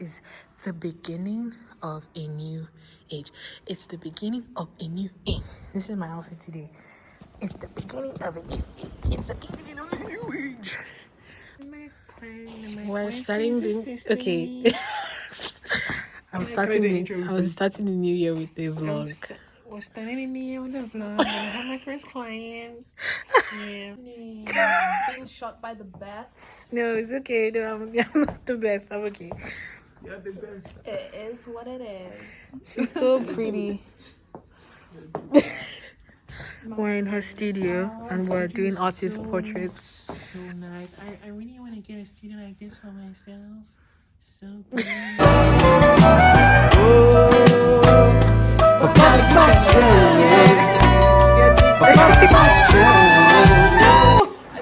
is the beginning of a new age. It's the beginning of a new age. This is my outfit today. It's the beginning of a new age. It's the beginning of a new age. We're starting the okay. I'm starting the new year with the vlog. We're starting the new year with the vlog. I have my first client. Yeah. Being shot by the best. No, it's okay. No, I'm not the best. I'm okay. You're the best. It is what it is. She's so pretty. We're in her studio and we're doing artist portraits. So nice. I really want to get a studio like this for myself. So pretty. I've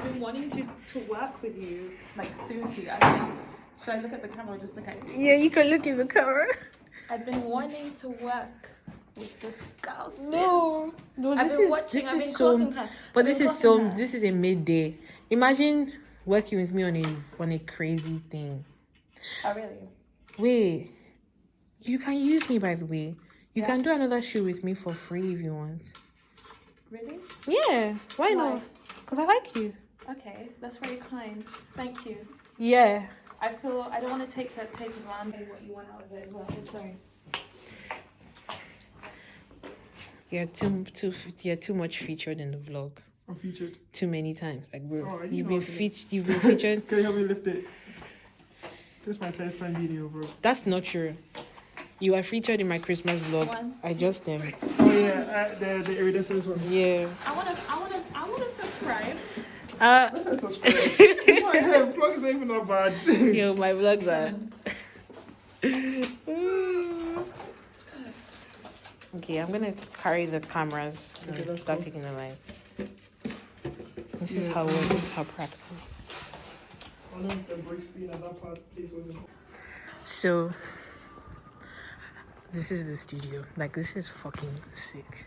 been wanting to work with you. Like seriously, should I look at the camera or just look at you? Yeah, you can look in the camera. I've been wanting to work with this girl since. No, I've been watching. I've been clocking her. But this is a midday. Imagine working with me on a crazy thing. Oh really? Wait, you can use me, by the way. You can do another shoot with me for free if you want. Really? Yeah, why not? Because I like you. Okay, that's very kind. Thank you. Yeah. I don't want to take advantage of what you want out of it as well. I'm sorry. You're too much featured in the vlog. I'm featured. Too many times. Like, bro, you've been featured. Can you help me lift it? This is my first time being here, bro. That's not true. You are featured in my Christmas vlog. I just them. Oh yeah, the iridescent one. Yeah. I wanna subscribe. Subscribe. My vlog's not even that bad. Yo, my vlogs are. Okay, I'm gonna carry the cameras and start taking the lights. This is how work. This is how practice. So, this is the studio. Like, this is fucking sick.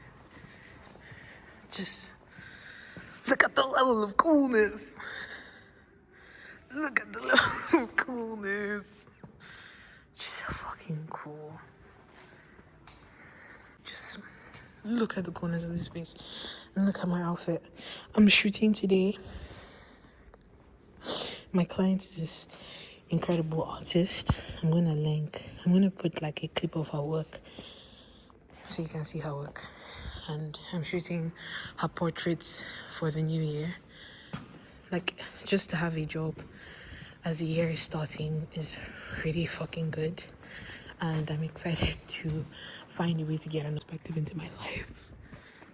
Just look at the level of coolness. Look at the level of coolness. Just so fucking cool. Just look at the corners of this space and look at my outfit. I'm shooting today. My client is this incredible artist. I'm gonna put like a clip of her work so you can see her work. And I'm shooting her portraits for the new year. Like, just to have a job as the year is starting is really fucking good. And I'm excited to find a way to get an perspective into my life.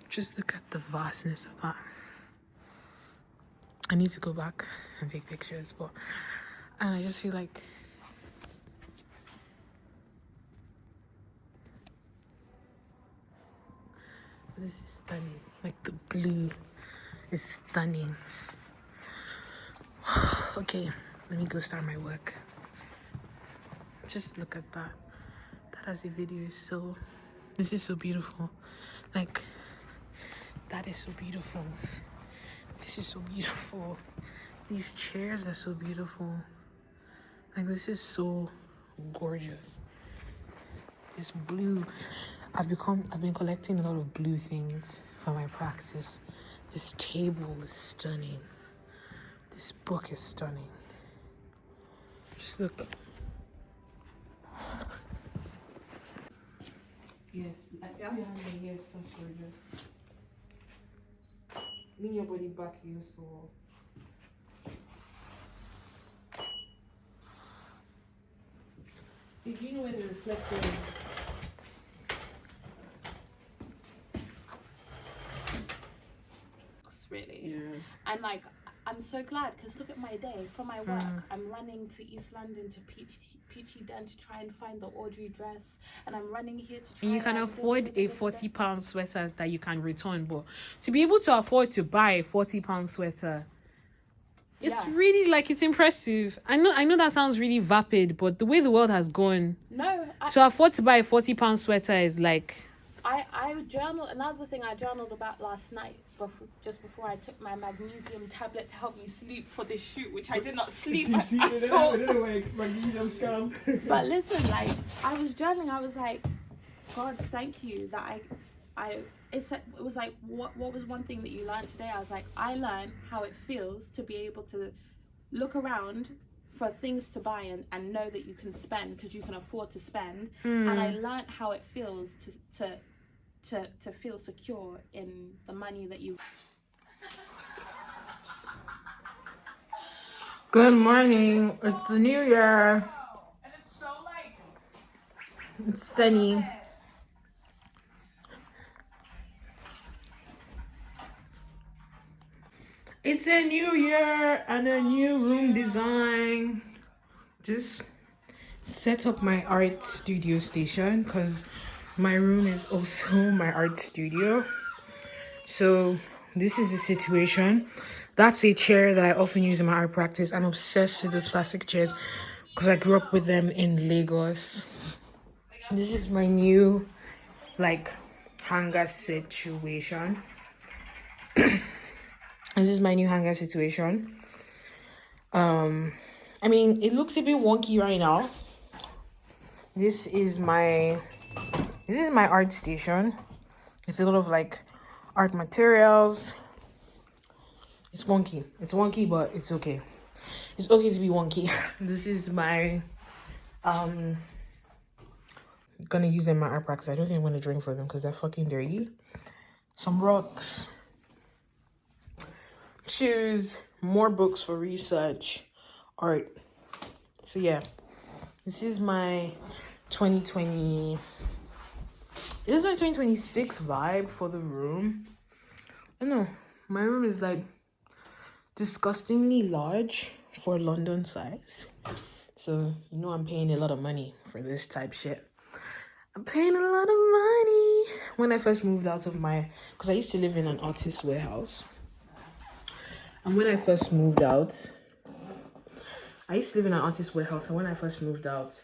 Just look at the vastness of that. I need to go back and take pictures, and I just feel like this is stunning. Like, the blue is stunning. Okay, let me go start my work. Just look at that. That as a video is this is so beautiful. Like, that is so beautiful. This is so beautiful. These chairs are so beautiful. Like, this is so gorgeous. This blue, I've been collecting a lot of blue things for my practice. This table is stunning. This book is stunning. Just look. Yes, yes, that's very good. Lean your body back against the wall. Did you know where the reflector is? Really. Yeah. And like, I'm so glad because look at my day. For my work, I'm running to East London to Peachy Den to try and find the Audrey dress, and I'm running here to try. And you can afford a £40 sweater that you can return, but to be able to afford to buy a £40 sweater, it's really, like, it's impressive. I know that sounds really vapid, but the way the world has gone, to afford to buy a £40 sweater is like, I journal. Another thing I journaled about last night, just before I took my magnesium tablet to help me sleep for this shoot, which I did not sleep at all. Magnesium scam. But listen, like I was journaling, I was like, God, thank you that it was like, what was one thing that you learned today? I was like, I learned how it feels to be able to look around for things to buy and know that you can spend because you can afford to spend. And I learned how it feels to feel secure in the money that you. Good morning. It's the new year. And it's so like It's sunny. It's a new year and a new room design. Just set up my art studio station because my room is also my art studio. So this is the situation. That's a chair that I often use in my art practice. I'm obsessed with those plastic chairs because I grew up with them in Lagos. This is my new like hanger situation. This is my new hanger situation. I mean, it looks a bit wonky right now. This is my art station. It's a lot of like art materials. It's wonky. It's wonky, but it's okay. It's okay to be wonky. This is my gonna use them in my art practice. I don't think I'm gonna drink for them because they're fucking dirty. Some rocks, shoes, more books for research, art. So yeah, this is my 2020. This is my 2026 vibe for the room. I don't know. My room is like disgustingly large for London size. So, you know, I'm paying a lot of money for this type shit. I'm paying a lot of money. When I first moved out of because I used to live in an artist warehouse. And when I first moved out, I used to live in an artist warehouse. And when I first moved out,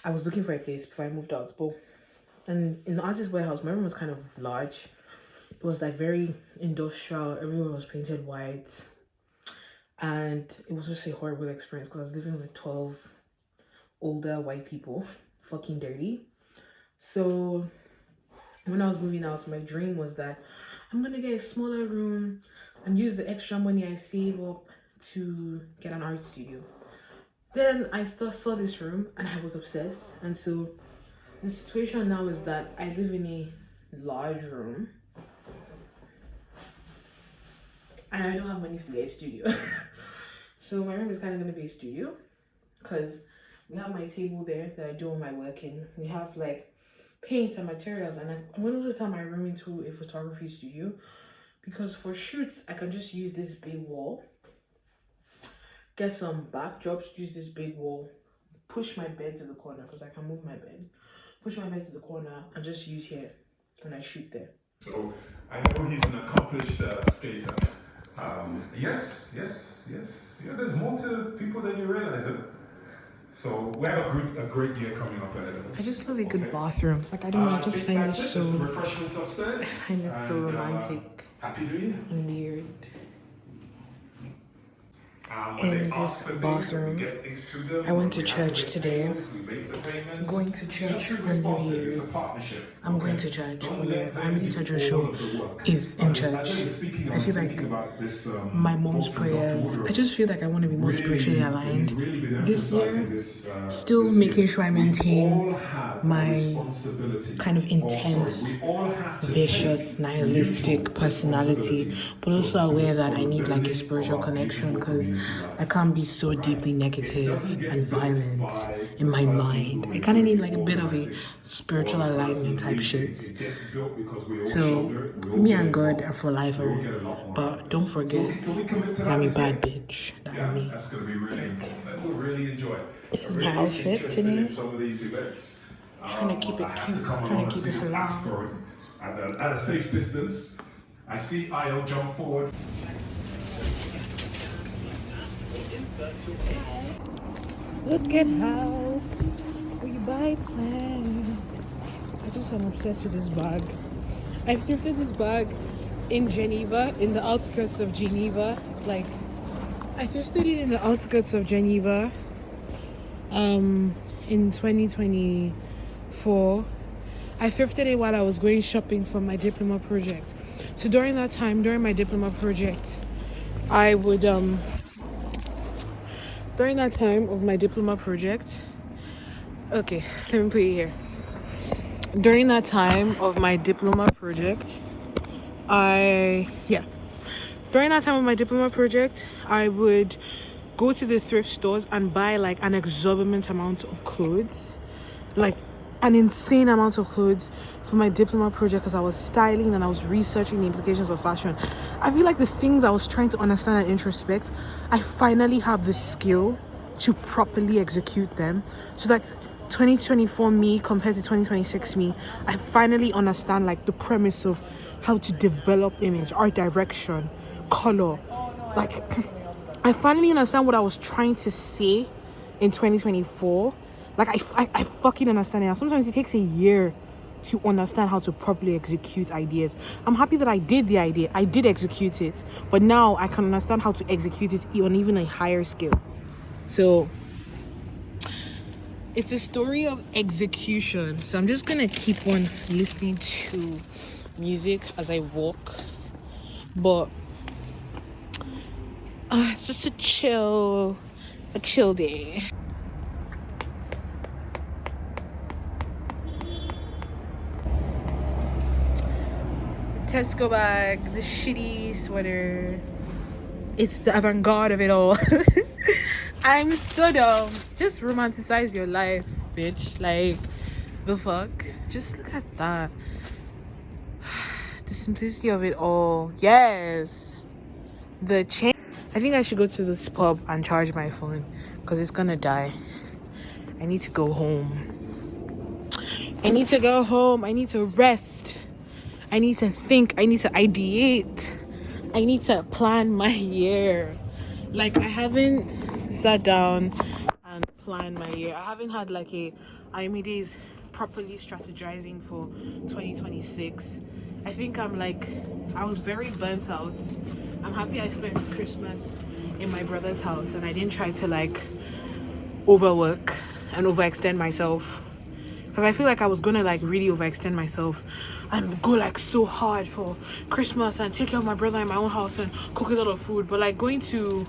I was looking for a place before I moved out. And in the artist warehouse, my room was kind of large. It was like very industrial. Everyone was painted white. And it was just a horrible experience because I was living with 12 older white people, fucking dirty. So when I was moving out, my dream was that I'm gonna get a smaller room and use the extra money I save up to get an art studio. Then I saw this room and I was obsessed. And so the situation now is that I live in a large room and I don't have money to get a studio. So my room is kind of going to be a studio because we have my table there that I do all my work in. We have like paints and materials, and I'm going to turn my room into a photography studio because for shoots I can just use this big wall, get some backdrops, use this big wall, push my bed to the corner because I can move my bed, push my bed to the corner and just use here when I shoot there. So I know he's an accomplished skater. Yes. Yeah, there's more to people than you realize. So we have a great year coming up ahead of us. I just love a good bathroom. Like I don't know, I just find this so. Some refreshments upstairs. I find this so romantic Happy New Year. and weird. In this bathroom, I went to church today. I'm going to church for New Year's. I'm going to church for New Year's. I'm Lita Joshua is in church. I feel like my mom's prayers. I just feel like I want to be more spiritually aligned this year. Still making sure I maintain my kind of intense, vicious, nihilistic personality, but also aware that I need like a spiritual connection because I can't be so deeply negative and violent in my mind. I kind of need like a bit of a spiritual alignment type shit. So me and God are for lifers, but don't forget that I'm a bad bitch. That me. This is my outfit today. Trying to keep it cute, trying to keep it halal. And at a safe distance, I see Io jump forward. Look at how we buy plants. I just am obsessed with this bag. I thrifted this bag in Geneva, in the outskirts of Geneva. Like, I thrifted it in the outskirts of Geneva in 2024. I thrifted it while I was going shopping for my diploma project. So during that time, during my diploma project, I would during that time of my diploma project, okay, let me put it here. During that time of my diploma project, during that time of my diploma project, I would go to the thrift stores and buy like an exorbitant amount of clothes, like an insane amount of clothes for my diploma project, because I was styling and I was researching the implications of fashion. I feel like the things I was trying to understand and introspect, I finally have the skill to properly execute them. So like 2024 me compared to 2026 me, I finally understand like the premise of how to develop image, art direction, color. Like I finally understand what I was trying to say in 2024. Like I fucking understand it now. Sometimes it takes a year to understand how to properly execute ideas. I'm happy that I did the idea. I did execute it, but now I can understand how to execute it on even a higher scale. So it's a story of execution. So I'm just gonna keep on listening to music as I walk, but it's just a chill day. The Tesco bag, the shitty sweater. It's the avant-garde of it all. I'm so dumb. Just romanticize your life, bitch. Like, the fuck? Just look at that. The simplicity of it all. Yes. The change. I think I should go to this pub and charge my phone because it's gonna die. I need to go home. I need to go home. I need to rest. I need to think. I need to ideate. I need to plan my year. Like, I haven't sat down and planned my year. I haven't had like IME days properly strategizing for 2026. I think I was very burnt out. I'm happy I spent Christmas in my brother's house and I didn't try to like overwork and overextend myself, because I feel like I was gonna like really overextend myself and go like so hard for Christmas and take care of my brother in my own house and cook a lot of food. But like going to,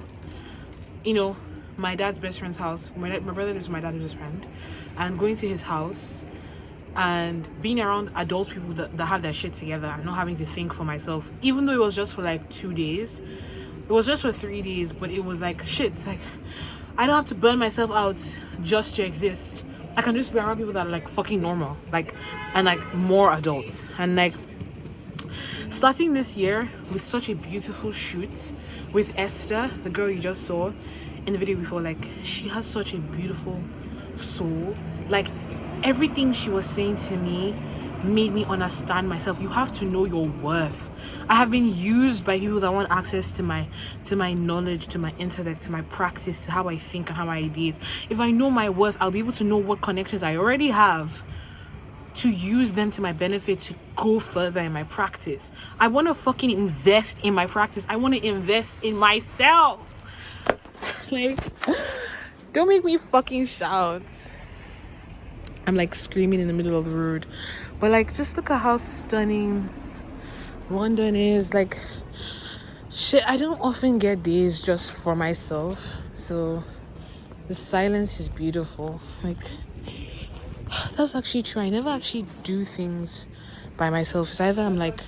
my dad's best friend's house, my brother lives with my dad's best friend, and going to his house and being around adult people that have their shit together and not having to think for myself, even though it was just for like 2 days, it was just for 3 days, but it was like shit. It's like I don't have to burn myself out just to exist. I can just be around people that are like fucking normal, like, and like more adults. And like starting this year with such a beautiful shoot with Esther, the girl you just saw in the video before, like she has such a beautiful soul. Like everything she was saying to me made me understand myself. You have to know your worth. I have been used by people that want access to my knowledge, to my intellect, to my practice, to how I think and how I ideate. If I know my worth, I'll be able to know what connections I already have to use them to my benefit to go further in my practice. I want to fucking invest in my practice. I want to invest in myself. Like, don't make me fucking shout. I'm like screaming in the middle of the road. But like, just look at how stunning London is. Like, shit, I don't often get days just for myself. So the silence is beautiful. Like, that's actually true. I never actually do things by myself. It's either I'm like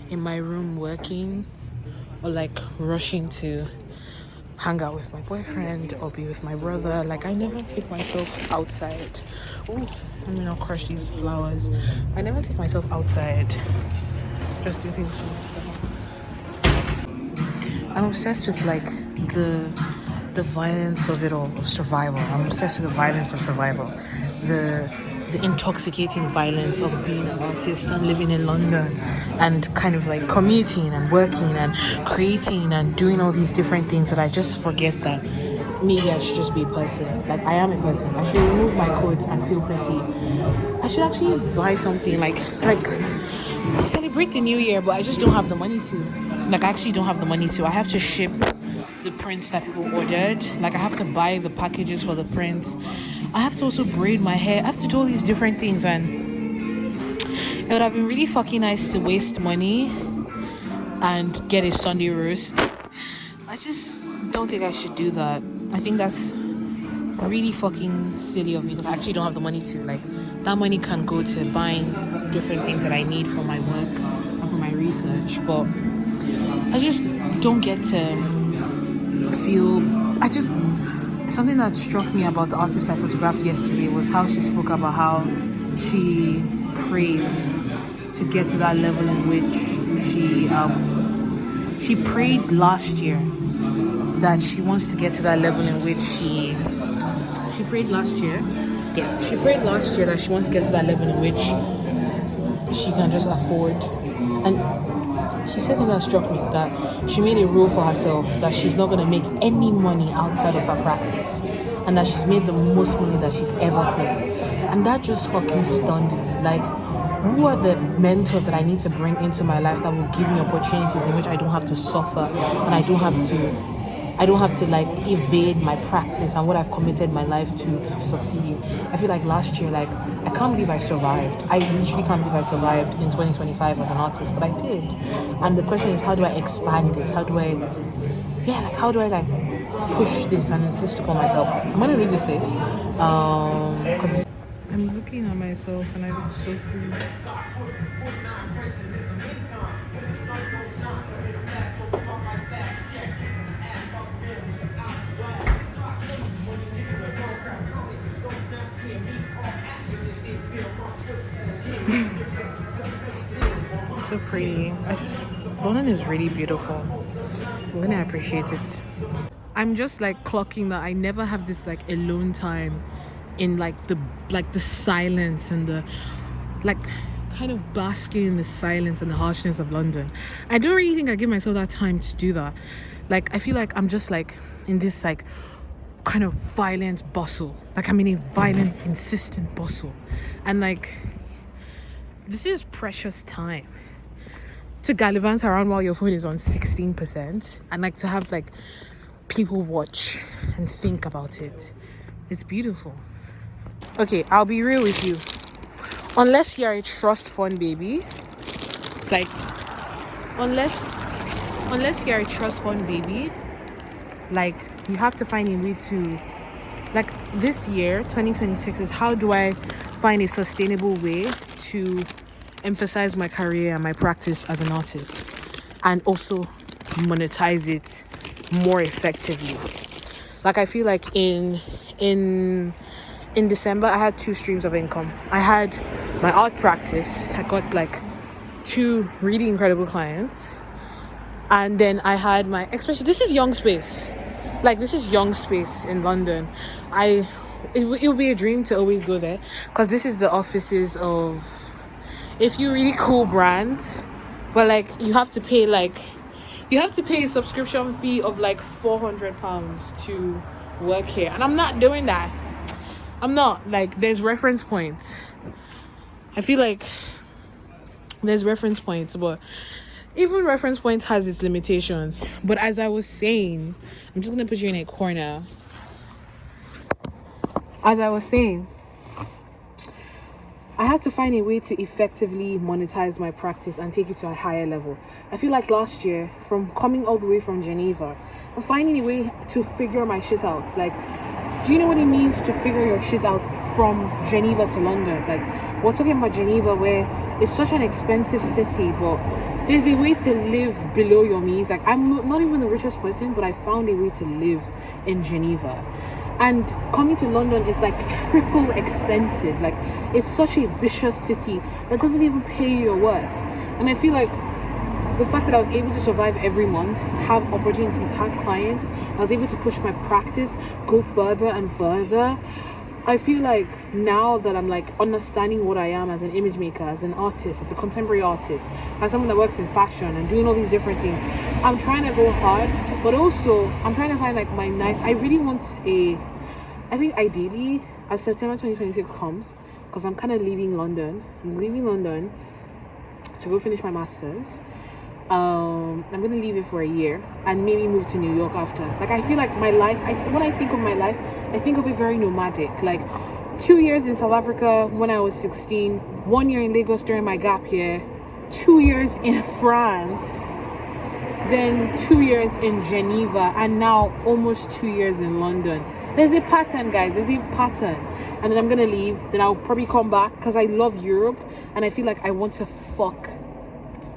in my room working or like rushing to hang out with my boyfriend or be with my brother. Like, I never take myself outside. Oh, let me not crush these flowers. I never take myself outside. Just do things for myself. I'm obsessed with like the violence of it all, of survival. I'm obsessed with the violence of survival. The intoxicating violence of being an artist and living in London and kind of like commuting and working and creating and doing all these different things that I just forget that maybe I should just be a person. Like, I am a person. I should remove my coats and feel pretty. I should actually buy something like celebrate the new year, but I just don't have the money to. Like, I actually don't have the money to. I have to ship the prints that people ordered. Like, I have to buy the packages for the prints. I have to also braid my hair. I have to do all these different things, and it would have been really fucking nice to waste money and get a Sunday roast. I just don't think I should do that. I think that's really fucking silly of me because I actually don't have the money to. Like, that money can go to buying different things that I need for my work and for my research, but I just don't get to feel. Something that struck me about the artist I photographed yesterday was how she spoke about how she prays to get to that level in which she prayed last year that she wants to get to that level in which she prayed last year. Yeah, she prayed last year that she wants to get to that level in which she can just afford. And she said something that struck me, that she made a rule for herself that she's not going to make any money outside of her practice, and that she's made the most money that she's ever could. And that just fucking stunned me. Like, who are the mentors that I need to bring into my life that will give me opportunities in which I don't have to suffer and I don't have to like evade my practice and what I've committed my life to succeed. I feel like last year, like, I can't believe I survived. I literally can't believe I survived in 2025 as an artist, but I did. And the question is, how do I expand this? How do I push this and insist upon myself? I'm gonna leave this place because I'm looking at myself and I look so cool. So pretty. London is really beautiful. I'm gonna appreciate it. I'm just like clocking that I never have this like alone time in like the silence and the like kind of basking in the silence and the harshness of London. I don't really think I give myself that time to do that. Like, I feel like I'm just like in this like kind of violent bustle. Like, I'm in a violent, insistent bustle. And like, this is precious time to gallivant around while your phone is on 16% and like to have like people watch and think about it. It's beautiful. Okay, I'll be real with you. Unless you're a trust fund baby, like unless you're a trust fund baby, like, you have to find a way to, like, this year 2026 is how do I find a sustainable way to emphasize my career and my practice as an artist and also monetize it more effectively. Like, I feel like in December I had 2 streams of income. I had my art practice. I got like 2 really incredible clients, and then I had my, especially this is Young Space. Like, this is Young Space in London. It would be a dream to always go there because this is the offices of a few really cool brands, but like you have to pay a subscription fee of like £400 to work here, and I'm not doing that. I'm not. Like, there's reference points. I feel like there's reference points, but even reference points has its limitations. But as I was saying, I'm just gonna put you in a corner. As I was saying, I have to find a way to effectively monetize my practice and take it to a higher level. I feel like last year, from coming all the way from Geneva, I'm finding a way to figure my shit out. Like, do you know what it means to figure your shit out from Geneva to London? Like, we're talking about Geneva, where it's such an expensive city, but there's a way to live below your means. Like, I'm not even the richest person, but I found a way to live in Geneva. And coming to London is like triple expensive. Like, it's such a vicious city that doesn't even pay you your worth. And I feel like the fact that I was able to survive every month, have opportunities, have clients, I was able to push my practice, go further and further. I feel like now that I'm like understanding what I am as an image maker, as an artist, as a contemporary artist, as someone that works in fashion and doing all these different things, I'm trying to go hard, but also I'm trying to find like my nice. I really want I think ideally as September 2026 comes, because I'm kind of leaving London. I'm leaving London to go finish my master's. I'm gonna leave it for a year and maybe move to New York after. Like I feel like my life, when I think of my life, I think of it very nomadic. Like 2 years in South Africa when I was 16, 1 year in Lagos during my gap year, 2 years in France, then 2 years in Geneva, and now almost 2 years in London. There's a pattern, guys. There's a pattern. And then I'm gonna leave. Then I'll probably come back because I love Europe and I feel like I want to fuck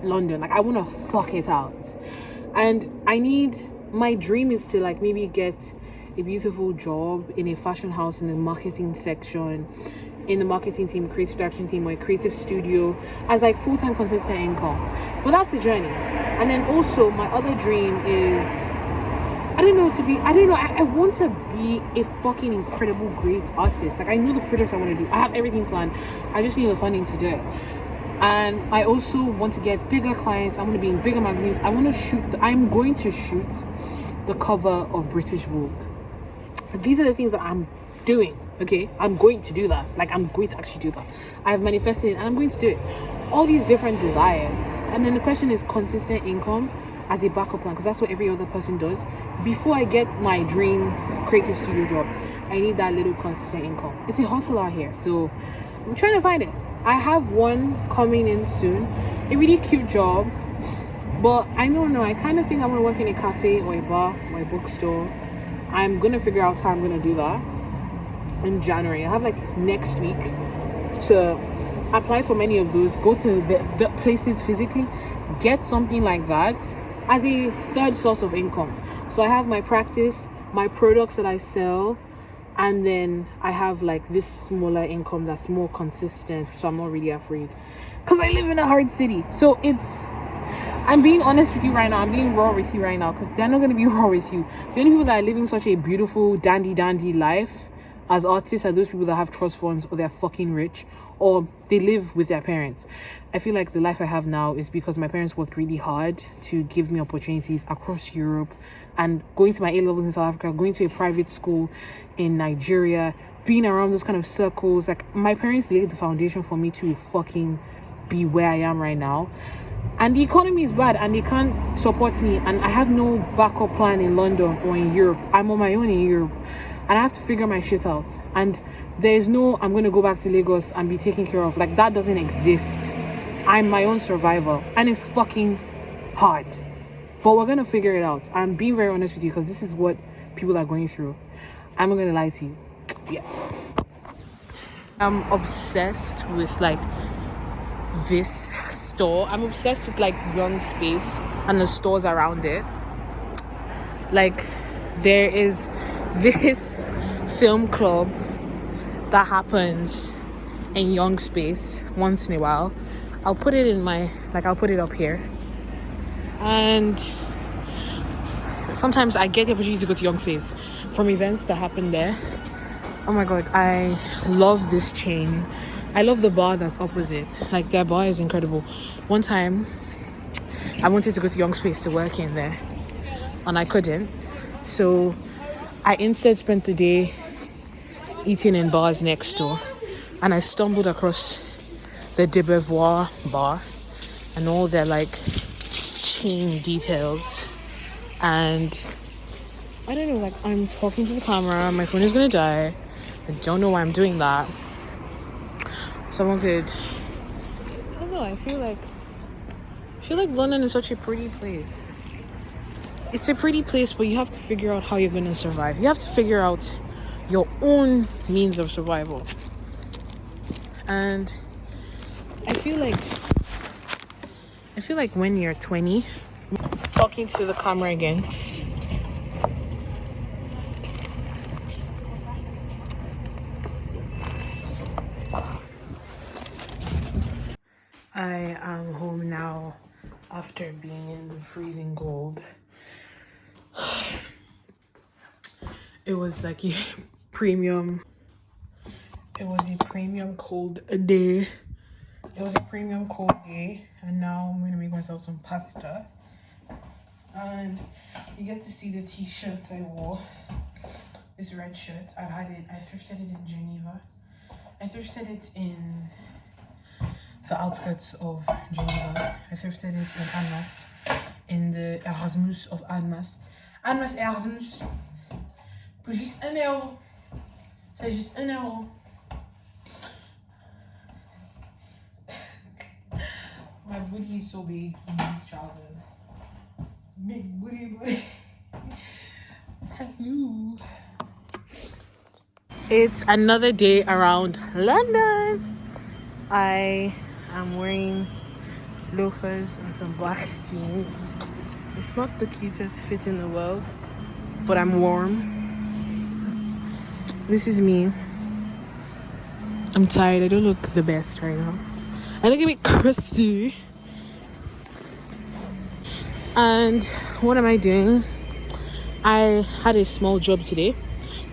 London. Like I want to fuck it out. And my dream is to like maybe get a beautiful job in a fashion house in the marketing section, in the marketing team, creative direction team, or a creative studio as like full-time consistent income. But that's a journey. And then also my other dream is I want to be a fucking incredible great artist. Like I know the projects I want to do. I have everything planned. I just need the funding to do it. And I also want to get bigger clients. I want to be in bigger magazines. I'm going to shoot the cover of British Vogue. These are the things that I'm doing. Okay, I'm going to do that. Like I'm going to actually do that. I've manifested it and I'm going to do it. All these different desires. And then the question is consistent income as a backup plan, because that's what every other person does. Before I get my dream creative studio job, I need that little consistent income. It's a hustle out here, so I'm trying to find it. I have one coming in soon, a really cute job, but I don't know. I kind of think I want to work in a cafe or a bar or a bookstore. I'm gonna figure out how I'm gonna do that in January. I have like next week to apply for many of those, go to the places physically, get something like that as a third source of income. So I have my practice, my products that I sell, and then I have like this smaller income that's more consistent, so I'm not really afraid because I live in a hard city. So I'm being honest with you right now. I'm being raw with you right now because they're not going to be raw with you. The only people that are living such a beautiful dandy life as artists are those people that have trust funds, or they're fucking rich, or they live with their parents. I feel like the life I have now is because my parents worked really hard to give me opportunities across Europe, and going to my A-levels in South Africa, going to a private school in Nigeria, being around those kind of circles. Like my parents laid the foundation for me to fucking be where I am right now. And the economy is bad and they can't support me, and I have no backup plan in London or in Europe. I'm on my own in Europe and I have to figure my shit out. And there's no I'm going to go back to Lagos and be taken care of. Like that doesn't exist. I'm my own survivor and it's fucking hard. But we're going to figure it out. I'm being very honest with you because this is what people are going through. I'm not going to lie to you. Yeah. I'm obsessed with like this store. I'm obsessed with like Young Space and the stores around it. Like there is this film club that happens in Young Space once in a while. I'll put it up here. And sometimes I get the opportunity to go to Young Space from events that happen there. Oh my god, I love this chain. I love the bar that's opposite. Like their bar is incredible. One time I wanted to go to Young Space to work in there and I couldn't. So I instead spent the day eating in bars next door, and I stumbled across the De Beauvoir bar and all their like chain details. And I don't know, like I'm talking to the camera, my phone is gonna die. I don't know why I'm doing that. Someone could, I don't know, I feel like London is such a pretty place. It's a pretty place, but you have to figure out how you're going to survive. You have to figure out your own means of survival. And I feel like when you're 20, talking to the camera again, I am home now after being in the freezing cold. It was like a premium It was a premium cold day. It was a premium cold day, and now I'm gonna make myself some pasta. And you get to see the t-shirt I wore. This red shirt. I've had it. I thrifted it in Geneva. I thrifted it in the outskirts of Geneva. I thrifted it in Annemasse, in the Erasmus of Annemasse. Annemasse Erasmus. Pour juste 1 euro. C'est juste 1 euro. My booty is so big in these trousers. Big booty. Hello. It's another day around London. I am wearing loafers and some black jeans. It's not the cutest fit in the world, but I'm warm. This is me. I'm tired. I don't look the best right now. I look a bit crusty. And what am I doing? I had a small job today.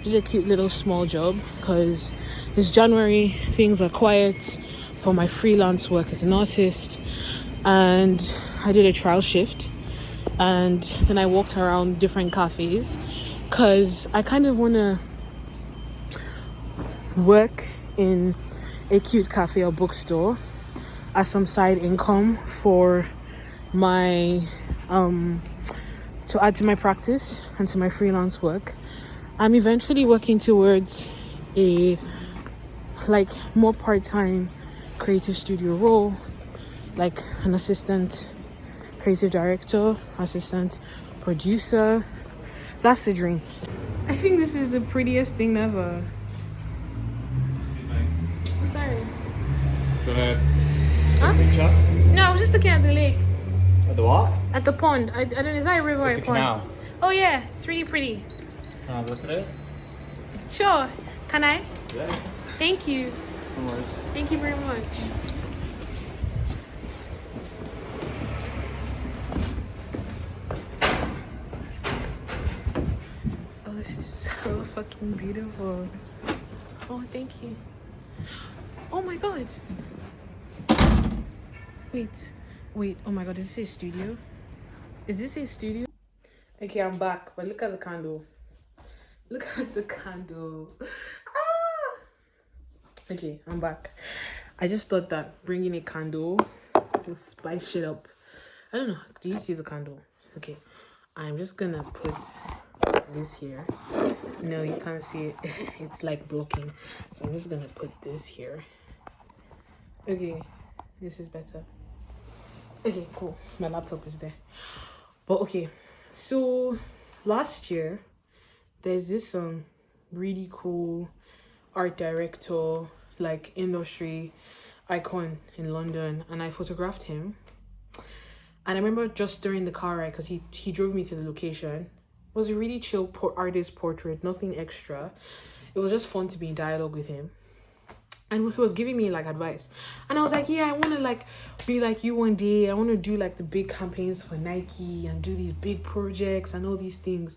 Did a cute little small job because it's January. Things are quiet for my freelance work as an artist. And I did a trial shift. And then I walked around different cafes because I kind of want to work in a cute cafe or bookstore as some side income for my to add to my practice and to my freelance work. I'm eventually working towards a more part-time creative studio role, like an assistant creative director, assistant producer. That's the dream. I think this is the prettiest thing ever. Excuse me. I'm sorry. Do you want Huh? a picture? No, I was just looking at the lake. At the what? At the pond. I don't know, is that a river or It's a a pond? canal. Oh yeah, it's really pretty. Can I have a look at it? Sure. Can I? Yeah. Thank you. No worries. Thank you very much. Oh, this is so fucking beautiful. Oh, thank you. Oh my god. Wait. Oh my god, is this a studio? Is this a studio? Okay, I'm back, but look at the candle. Look at the candle. Ah! Okay, I'm back. I just thought that bringing a candle just spice shit up. I don't know. Do you see the candle? Okay, I'm just gonna put this here. No, you can't see it. It's like blocking. So I'm just gonna put this here. Okay, this is better. Okay, cool. My laptop is there. But okay, so last year there's this really cool art director, like industry icon in London, and I photographed him. And I remember just during the car ride, because he drove me to the location. It was a really chill artist portrait, nothing extra. It was just fun to be in dialogue with him. And he was giving me like advice, and I was like, yeah, I want to like be like you one day. I want to do like the big campaigns for Nike and do these big projects and all these things.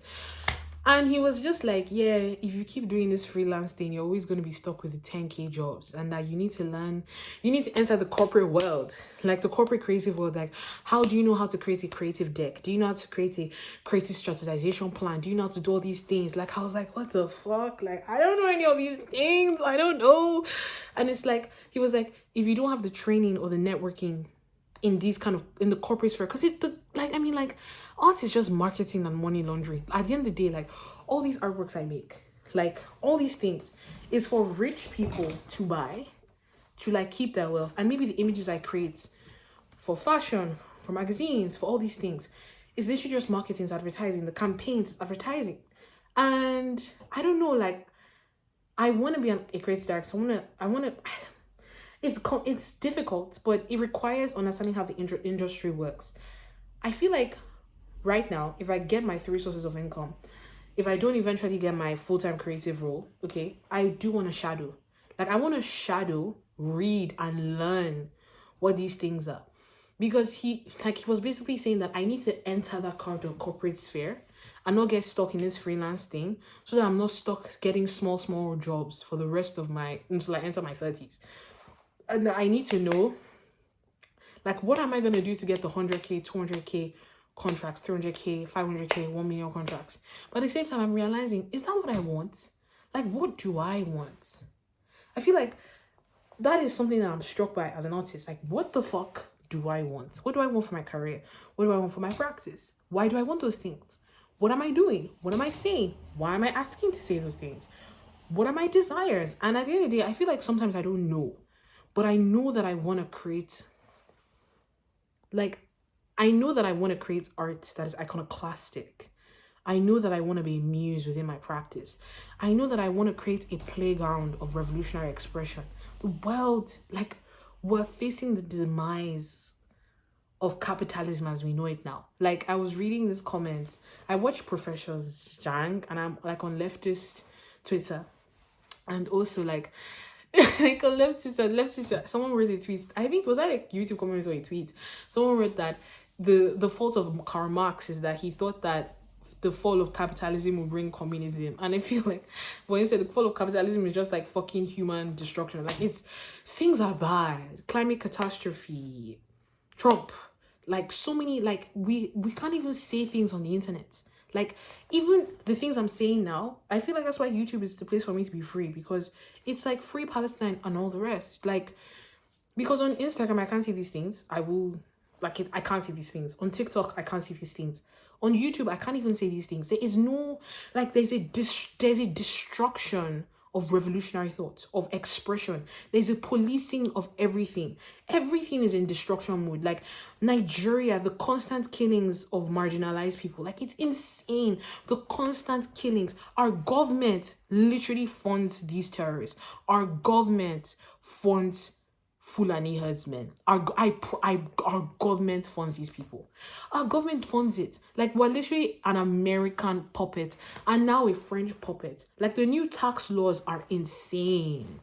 And he was just like, yeah, if you keep doing this freelance thing, you're always going to be stuck with the 10K jobs, and that you need to learn, you need to enter the corporate world, like the corporate creative world. Like, how do you know how to create a creative deck? Do you know how to create a creative strategization plan? Do you know how to do all these things? Like, I was like, what the fuck? Like, I don't know any of these things. I don't know. And it's like, he was like, if you don't have the training or the networking in these kind of, in the corporate sphere, because art is just marketing and money laundering. At the end of the day, like, all these artworks I make, like, all these things is for rich people to buy, to like keep their wealth. And maybe the images I create for fashion, for magazines, for all these things, is literally just marketing, it's advertising, the campaigns, it's advertising. And I don't know, like, I want to be a creative director. I want to it's difficult, but it requires understanding how the industry works. I feel like right now, if I get my 3 sources of income, if I don't eventually get my full-time creative role, okay, I do want to shadow. Like, I want to shadow, read, and learn what these things are. Because he was basically saying that I need to enter that kind of corporate sphere and not get stuck in this freelance thing, so that I'm not stuck getting small jobs for the rest of my until I enter my 30s. And I need to know, like, what am I gonna do to get the 100K, 200K contracts, 300K, 500K, 1 million contracts? But at the same time, I'm realizing, is that what I want? Like, what do I want? I feel like that is something that I'm struck by as an artist. Like, what the fuck do I want? What do I want for my career? What do I want for my practice? Why do I want those things? What am I doing? What am I saying? Why am I asking to say those things? What are my desires? And at the end of the day, I feel like sometimes I don't know. But I know that I want to create, like, I know that I want to create art that is iconoclastic. I know that I want to be a muse within my practice. I know that I want to create a playground of revolutionary expression. The world, like, we're facing the demise of capitalism as we know it now. Like, I was reading this comment. I watch Professor Zhang, and I'm like on leftist Twitter. And also like like on leftist, someone wrote a tweet. I think, was that a YouTube comment or a tweet? Someone wrote that the fault of Karl Marx is that he thought that the fall of capitalism will bring communism. And I feel like, for instance, the fall of capitalism is just like fucking human destruction. Like, it's, things are bad. Climate catastrophe, Trump, like, so many, like, we can't even say things on the internet. Like, even the things I'm saying now, I feel like that's why YouTube is the place for me to be free, because it's like free Palestine and all the rest. Like, because on Instagram, I can't see these things. I can't see these things. On TikTok, I can't see these things. On YouTube, I can't even say these things. There is no, like, there's a destruction of revolutionary thought, of expression. There's a policing of everything. Everything is in destruction mode. Like, Nigeria, the constant killings of marginalized people. Like, it's insane. The constant killings. Our government literally funds these terrorists. Our government funds Fulani herdsmen. Our government funds these people. Our government funds it. Like, we're literally an American puppet and now a French puppet. Like, the new tax laws are insane.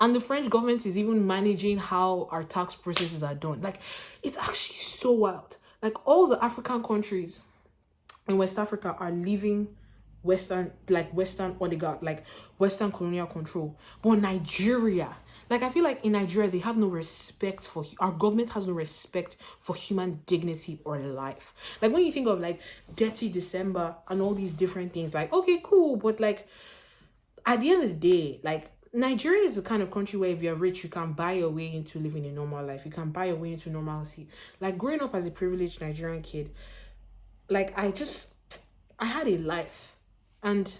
And the French government is even managing how our tax processes are done. Like, it's actually so wild. Like, all the African countries in West Africa are leaving Western oligarch, like Western colonial control. But Nigeria, like, I feel like in Nigeria, they have no respect for, our government has no respect for human dignity or life. Like, when you think of like Dirty December and all these different things, like, okay, cool. But like, at the end of the day, like, Nigeria is the kind of country where if you're rich, you can buy your way into living a normal life. You can buy your way into normalcy. Like, growing up as a privileged Nigerian kid, like, I had a life. And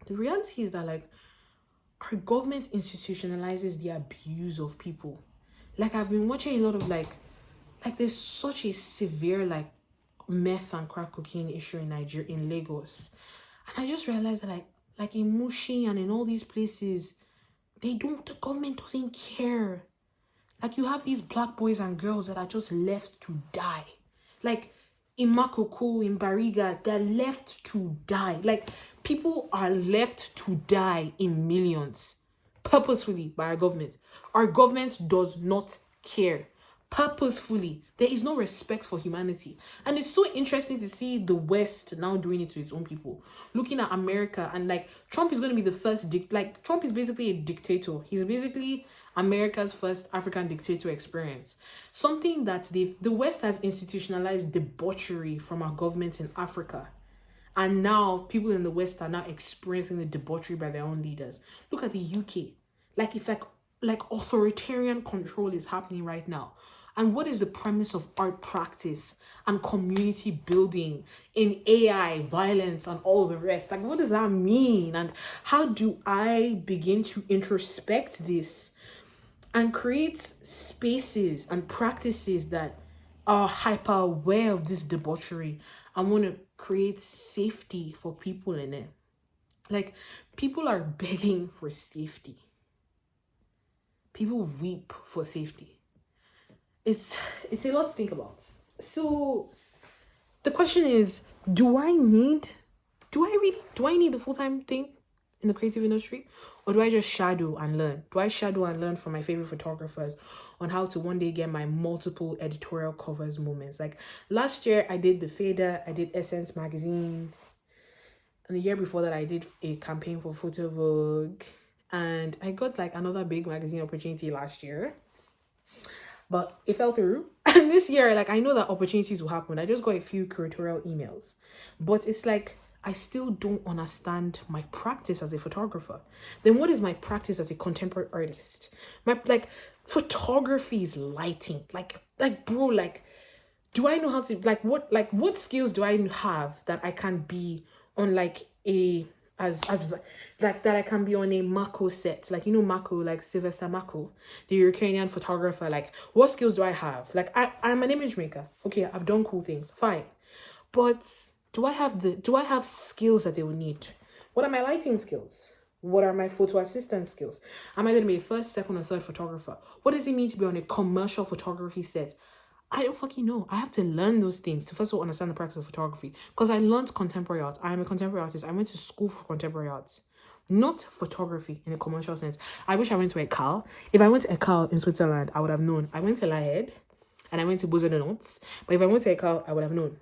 the reality is that, like, our government institutionalizes the abuse of people. Like, I've been watching a lot of like there's such a severe like meth and crack cocaine issue in Nigeria, in Lagos. And I just realized that like in Mushi and in all these places, the government doesn't care. Like, you have these black boys and girls that are just left to die. Like, in Makoko, in Bariga, they're left to die. Like, people are left to die in millions, purposefully, by our government. Our government does not care. Purposefully. There is no respect for humanity. And it's so interesting to see the West now doing it to its own people. Looking at America, and like, Trump is going to be the first, Trump is basically a dictator. He's basically America's first African dictator experience. Something that the West has institutionalized debauchery from our government in Africa. And now people in the West are now experiencing the debauchery by their own leaders. Look at the UK. Like, it's like authoritarian control is happening right now. And what is the premise of art practice and community building in AI, violence, and all the rest? Like, what does that mean? And how do I begin to introspect this and create spaces and practices that are hyper aware of this debauchery and want to create safety for people in it? Like, people are begging for safety. People weep for safety. It's a lot to think about. So the question is, do I need a full-time thing in the creative industry? Or do I just shadow and learn? Do I shadow and learn from my favorite photographers on how to one day get my multiple editorial covers moments? Like last year, I did the Fader, I did Essence magazine. And the year before that, I did a campaign for Photo Vogue. And I got like another big magazine opportunity last year. But it fell through. And this year, like I know that opportunities will happen. I just got a few curatorial emails. But it's like I still don't understand my practice as a photographer. Then what is my practice as a contemporary artist? My like photography is lighting. Like bro, like do I know how to what skills do I have that I can be on like a as like that I can be on a Mako set, like you know Mako, like Sylvester Mako, the Ukrainian photographer. Like what skills do I have? Like I'm an image maker. Okay, I've done cool things, fine, but do I have skills that they will need? What are my lighting skills? What are my photo assistant skills? Am I going to be a first, second, or third photographer? What does it mean to be on a commercial photography set? I don't fucking know. I have to learn those things to first of all understand the practice of photography. Because I learned contemporary art. I am a contemporary artist. I went to school for contemporary arts, not photography in a commercial sense. I wish I went to Ekal. If I went to Ekal in Switzerland, I would have known. I went to La Head and I went to Beaux Arts. But if I went to Ekal, I would have known.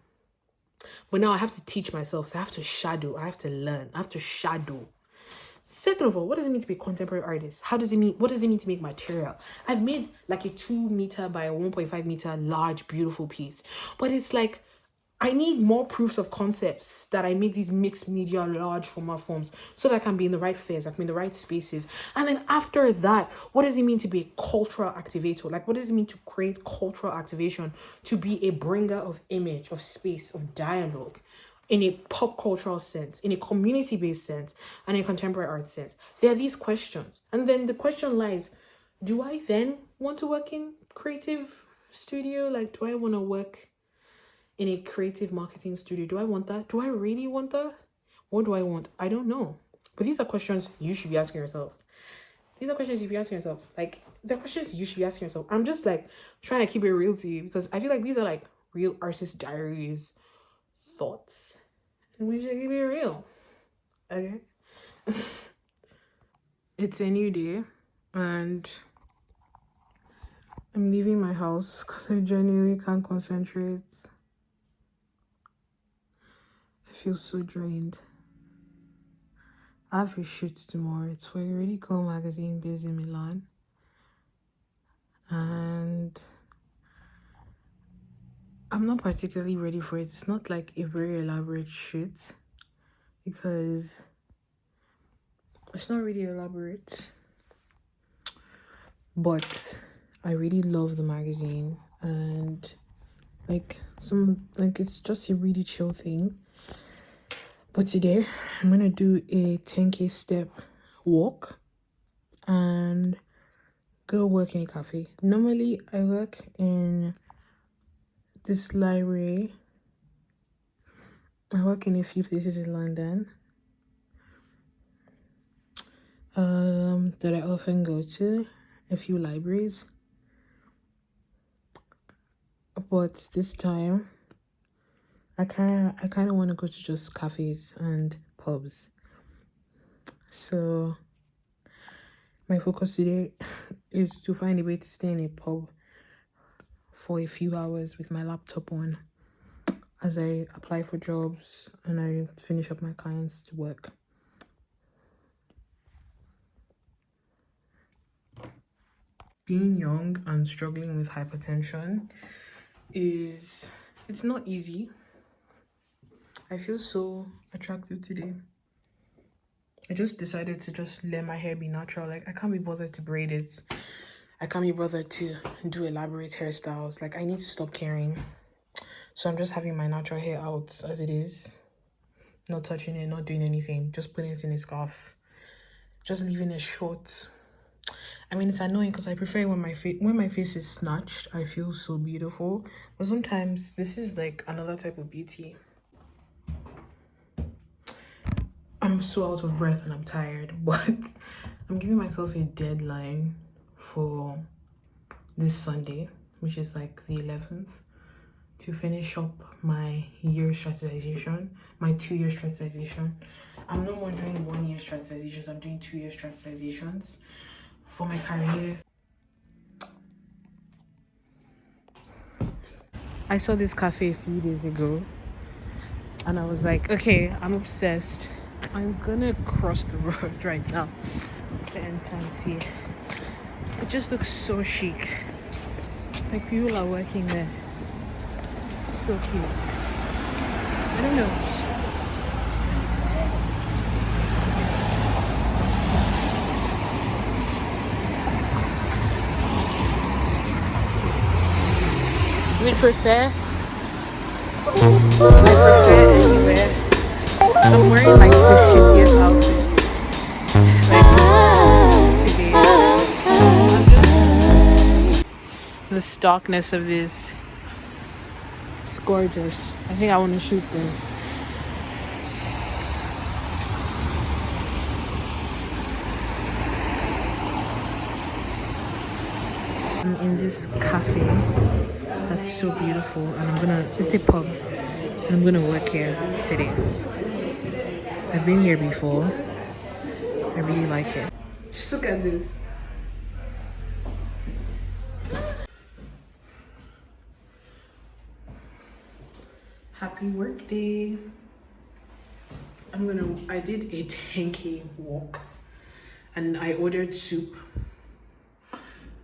But now I have to teach myself. So I have to shadow. I have to learn. I have to shadow. Second of all, what does it mean to be a contemporary artist? What does it mean to make material? I've made like a 2 meter by 1.5 meter large, beautiful piece. But it's like, I need more proofs of concepts that I make these mixed media large format forms so that I can be in the right phase, I can be in the right spaces. And then after that, what does it mean to be a cultural activator? Like, what does it mean to create cultural activation, to be a bringer of image, of space, of dialogue? In a pop cultural sense, in a community-based sense, and a contemporary art sense. There are these questions. And then the question lies, do I then want to work in creative studio? Like, do I want to work in a creative marketing studio? Do I want that? Do I really want that? What do I want? I don't know. But these are questions you should be asking yourselves. These are questions you should be asking yourself. Like, they're questions you should be asking yourself. I'm just like trying to keep it real to you because I feel like these are like real artist diaries thoughts. And we should keep it real. Okay? It's a new day and I'm leaving my house because I genuinely can't concentrate. I feel so drained. I have a shoot tomorrow. It's for a really cool magazine based in Milan. And I'm not particularly ready for it. It's not like a very elaborate shoot because it's not really elaborate. But I really love the magazine and it's just a really chill thing. But today I'm gonna do a 10k step walk and go work in a cafe. Normally I work in this library. I work in a few places in London that I often go to, a few libraries. But this time I kind of want to go to just cafes and pubs. So my focus today is to find a way to stay in a pub for a few hours with my laptop on as I apply for jobs and I finish up my clients to work. Being young and struggling with hypertension it's not easy. I feel so attractive today. I just decided to just let my hair be natural. Like, I can't be bothered to braid it. I can't be bothered to do elaborate hairstyles. Like, I need to stop caring. So I'm just having my natural hair out as it is. Not touching it, not doing anything. Just putting it in a scarf. Just leaving it short. I mean, it's annoying because I prefer when my face is snatched. I feel so beautiful. But sometimes this is like another type of beauty. I'm so out of breath and I'm tired, but I'm giving myself a deadline for this Sunday, which is like the 11th, to finish up my year strategization, my 2-year strategization. I'm no more doing 1 year strategizations, I'm doing 2 year strategizations for my career. I saw this cafe a few days ago and I was like, okay, I'm obsessed. I'm gonna cross the road right now to enter and see. It just looks so chic. Like people are working there. It's so cute. I don't know. We prefer anywhere. I'm wearing like the shittiest outfits. Like today. The starkness of this. It's gorgeous. I think I want to shoot them. I'm in this cafe that's so beautiful and it's a pub and I'm gonna work here today. I've been here before. I really like it. Just look at this. Happy work day. I did a 10K walk and I ordered soup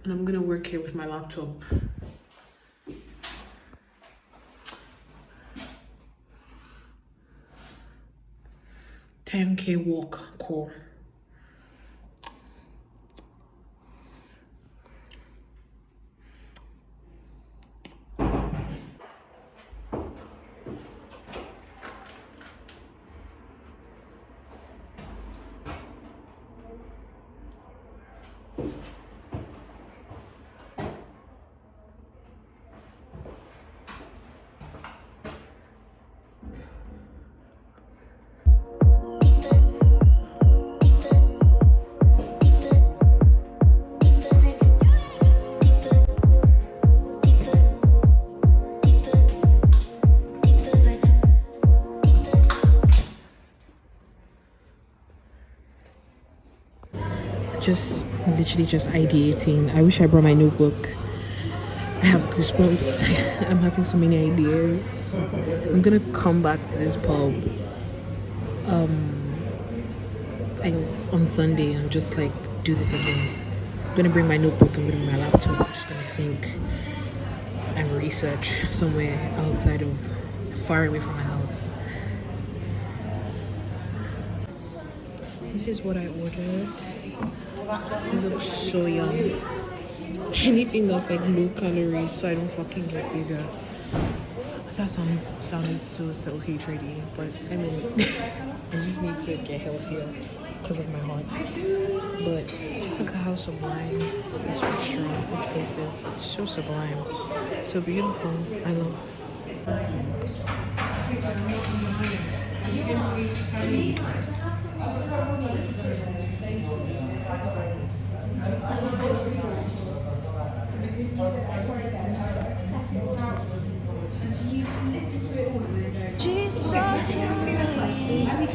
and I'm gonna work here with my laptop. $10K walk call. Just literally just ideating. I wish I brought my notebook. I have goosebumps. I'm having so many ideas. I'm gonna come back to this pub on Sunday and just like do this again. I'm gonna bring my notebook, I'm gonna bring my laptop, I'm just gonna think and research somewhere outside of far away from my house. This is what I ordered. It looks so yum. Anything that's like low calories so I don't fucking get bigger. That sounded so self-hatred-y, but I mean I just need to get healthier because of my heart. But look at how sublime this restaurant, this place is. It's so sublime, so beautiful. I love. She saw him leave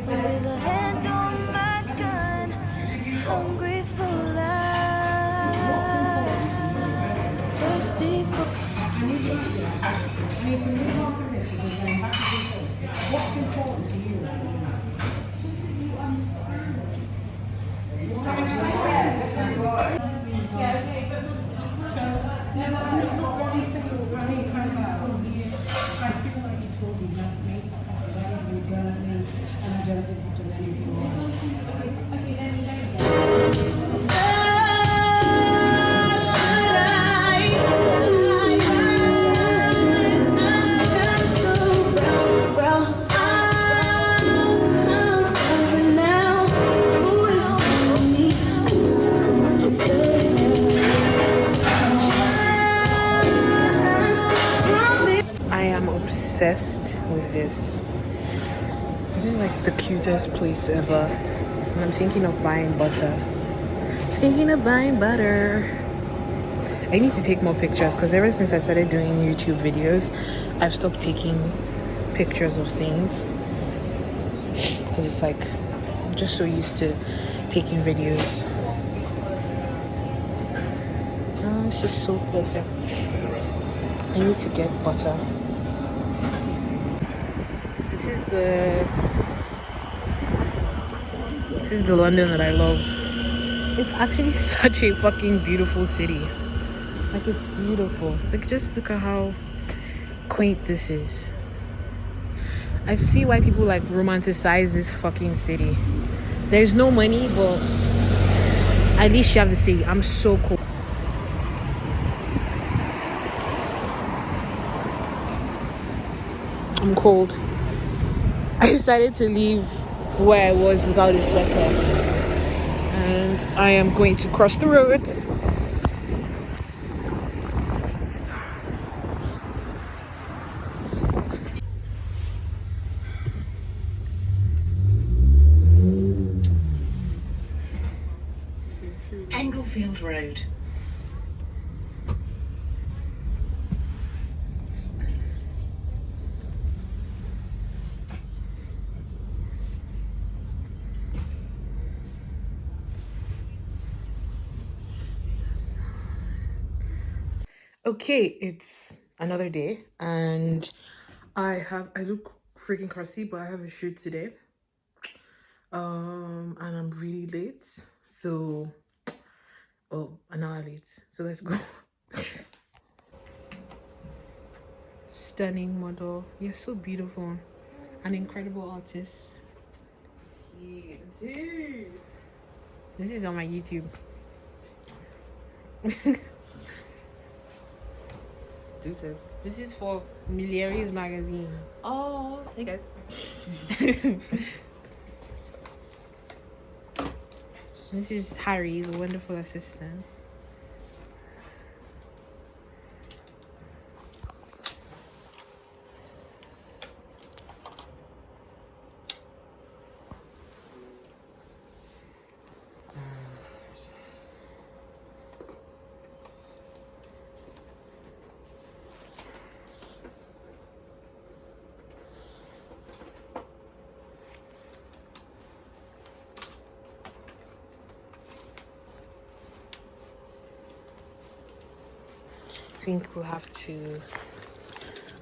with a hand on my gun, hungry for life, thirsty for. What's important to you right now? Just that you understand it. Yeah, okay, but what he said already kind of I feel like he told me not me, you got me, and I don't think to anything else. Okay, then you don't get it. I am obsessed with this. This is like the cutest place ever. And I'm thinking of buying butter. Thinking of buying butter. I need to take more pictures because ever since I started doing YouTube videos, I've stopped taking pictures of things. because it's like I'm just so used to taking videos. Oh, this is so perfect. I need to get butter. This is the London that I love. It's actually such a fucking beautiful city. Like, it's beautiful. Like, just look at how quaint this is. I see why people like romanticize this fucking city. There's no money, but at least you have the city. I'm so cool. I'm cold. I decided to leave where I was without a sweater. And I am going to cross the road. Englefield Road. Okay, it's another day and I look freaking crusty, but I have a shoot today. And I'm really late. So an hour late. So let's go. Stunning model. You're so beautiful. An incredible artist. This is on my YouTube. Deuces. This is for Milieri's magazine. Oh, hey guys. This is Harry, the wonderful assistant. I think we'll have to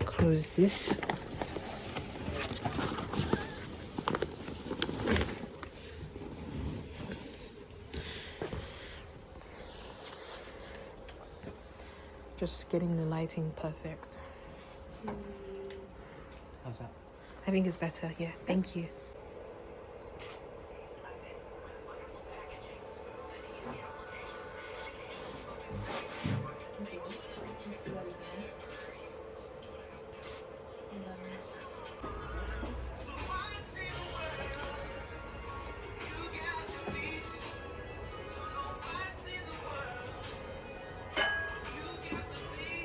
close this. Just getting the lighting perfect. How's that? I think it's better. Yeah, thank you.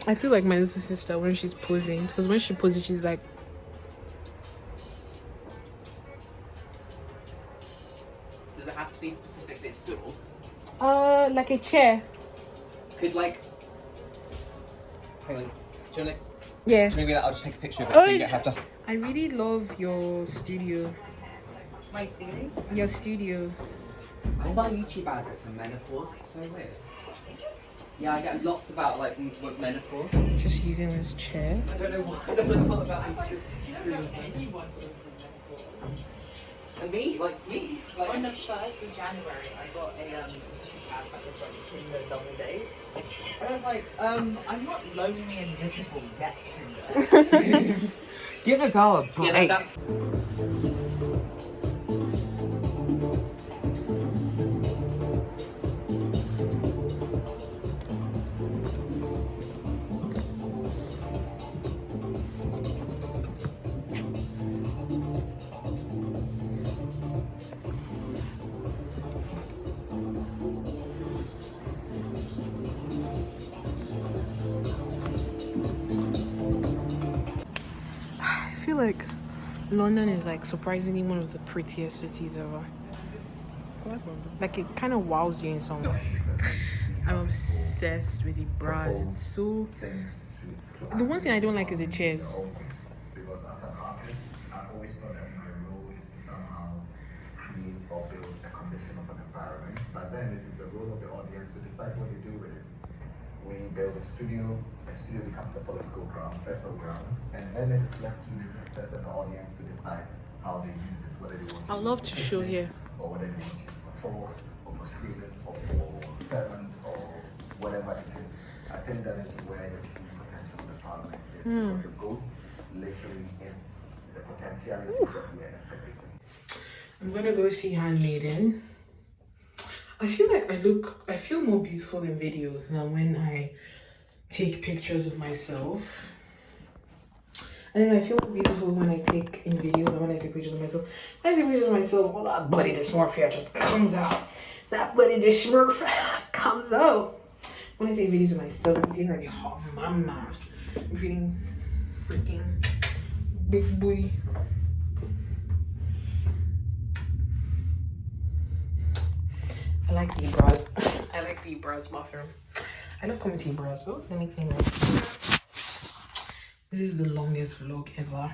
I feel like my little sister when she's posing, because when she poses, she's like, Does it have to be specifically a stool? like a chair. Could like, hang on. Do you want Yeah. to maybe I'll just take a picture of it so you don't have to. I really love your studio. My studio? Your studio. All my YouTube ads are for menopause. It's so weird. Yeah, I get lots about like menopause. Just using this chair. I don't know what about these screens. And me, like On the 1st of January, I got a YouTube ad that was like Tinder double dates. And I was like, I'm not lonely and miserable yet, Tinder. Give a girl a break. yeah, that's. I feel like London is like surprisingly one of the prettiest cities ever. Like it kind of wows you in some way. I'm obsessed with the bras. It's so. The one thing I don't like is the chairs. Because as an artist, I've always thought that my role is to somehow or build a condition of an environment, but then it is the role of the audience to decide what they do with it. We build a studio becomes a political ground, fertile ground, and then it is left to the visitors and the audience to decide how they use it, whether they want to I'd love to show here. or whether they want to use it for talks, or for screenings, or for sermons, or whatever it is. I think that is where the true potential of the parliament is, because the ghost literally is the potentiality that we are excavating. I'm gonna go see Handmaiden. I feel like I feel more beautiful in videos than when I take pictures of myself. And then I feel more beautiful when I take in video than when I take pictures of myself. When I take pictures of myself, all that body dysmorphia just comes out. That body dysmorphia comes out. When I take videos of myself, I'm feeling like a hot mama. I'm feeling freaking big booty. I like the bras. I like the bras bathroom. I love coming to bras. Oh, let me clean up. This is the longest vlog ever.